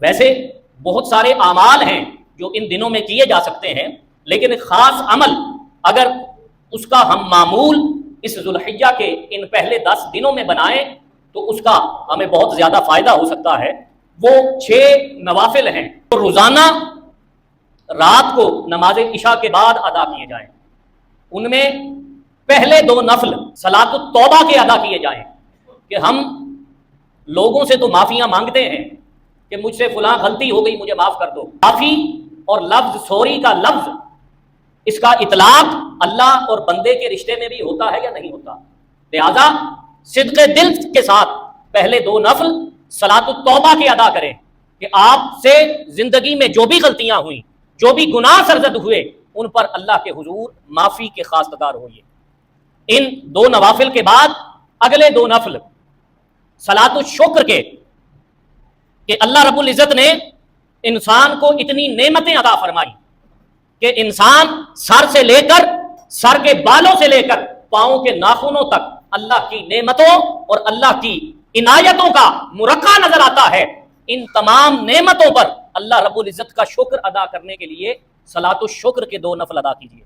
ویسے بہت سارے اعمال ہیں جو ان دنوں میں کیے جا سکتے ہیں، لیکن خاص عمل اگر اس کا ہم معمول اس ذوالحجہ کے ان پہلے 10 دنوں میں بنائیں تو اس کا ہمیں بہت زیادہ فائدہ ہو سکتا ہے۔ وہ 6 نوافل ہیں تو روزانہ رات کو نماز عشاء کے بعد ادا کیے جائیں۔ ان میں پہلے 2 نفل صلاۃ التوبہ کے ادا کیے جائیں کہ ہم لوگوں سے تو معافیاں مانگتے ہیں کہ مجھ سے فلاں غلطی ہو گئی، مجھے معاف کر دو۔ معافی اور لفظ سوری کا لفظ، اس کا اطلاق اللہ اور بندے کے رشتے میں بھی ہوتا ہے یا نہیں ہوتا؟ لہذا صدق دل کے ساتھ پہلے 2 نفل صلاۃ التوبہ کے ادا کریں کہ آپ سے زندگی میں جو بھی غلطیاں ہوئیں، جو بھی گناہ سرزد ہوئے، ان پر اللہ کے حضور معافی کے خواستگار ہوئیے۔ ان 2 نوافل کے بعد اگلے 2 نفل صلاۃ الشکر کے کہ اللہ رب العزت نے انسان کو اتنی نعمتیں عطا فرمائی کہ انسان سر کے بالوں سے لے کر پاؤں کے ناخنوں تک اللہ کی نعمتوں اور اللہ کی عنایتوں کا مرقع نظر آتا ہے۔ ان تمام نعمتوں پر اللہ رب العزت کا شکر ادا کرنے کے لیے صلاۃ الشکر کے 2 نفل ادا کیجیے۔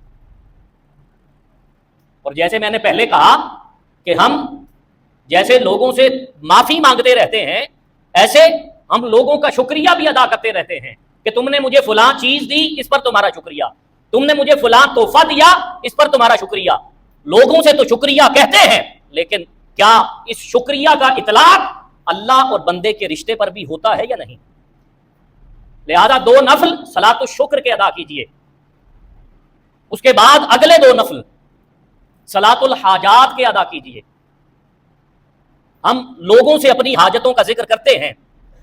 اور جیسے میں نے پہلے کہا کہ ہم جیسے لوگوں سے معافی مانگتے رہتے ہیں، ایسے ہم لوگوں کا شکریہ بھی ادا کرتے رہتے ہیں کہ تم نے مجھے فلاں چیز دی، اس پر تمہارا شکریہ، تم نے مجھے فلاں تحفہ دیا، اس پر تمہارا شکریہ۔ لوگوں سے تو شکریہ کہتے ہیں، لیکن کیا اس شکریہ کا اطلاق اللہ اور بندے کے رشتے پر بھی ہوتا ہے یا نہیں؟ لہذا 2 نفل صلاۃ الشکر کے ادا کیجئے۔ اس کے بعد اگلے 2 نفل صلاۃ الحاجات کے ادا کیجئے۔ ہم لوگوں سے اپنی حاجتوں کا ذکر کرتے ہیں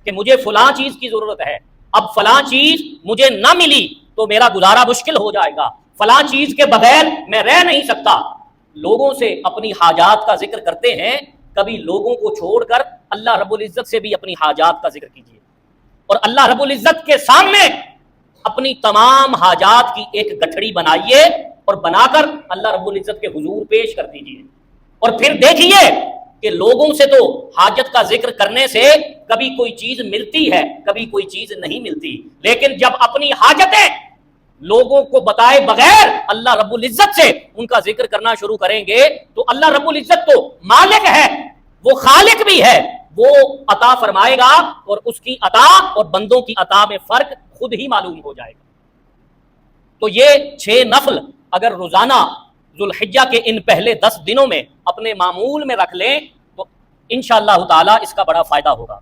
کہ مجھے فلاں چیز کی ضرورت ہے، اب فلاں چیز مجھے نہ ملی تو میرا گزارا مشکل ہو جائے گا، فلاں چیز کے بغیر میں رہ نہیں سکتا۔ لوگوں سے اپنی حاجات کا ذکر کرتے ہیں، کبھی لوگوں کو چھوڑ کر اللہ رب العزت سے بھی اپنی حاجات کا ذکر کیجیے، اور اللہ رب العزت کے سامنے اپنی تمام حاجات کی ایک گٹھڑی بنائیے اور بنا کر اللہ رب العزت کے حضور پیش کر دیجیے۔ اور پھر دیکھیے کہ لوگوں سے تو حاجت کا ذکر کرنے سے کبھی کوئی چیز ملتی ہے، کبھی کوئی چیز نہیں ملتی، لیکن جب اپنی حاجتیں لوگوں کو بتائے بغیر اللہ رب العزت سے ان کا ذکر کرنا شروع کریں گے تو اللہ رب العزت تو مالک ہے، وہ خالق بھی ہے، وہ عطا فرمائے گا، اور اس کی عطا اور بندوں کی عطا میں فرق خود ہی معلوم ہو جائے گا۔ تو یہ 6 نفل اگر روزانہ ذوالحجہ کے ان پہلے 10 دنوں میں اپنے معمول میں رکھ لیں تو انشاءاللہ تعالی اس کا بڑا فائدہ ہوگا۔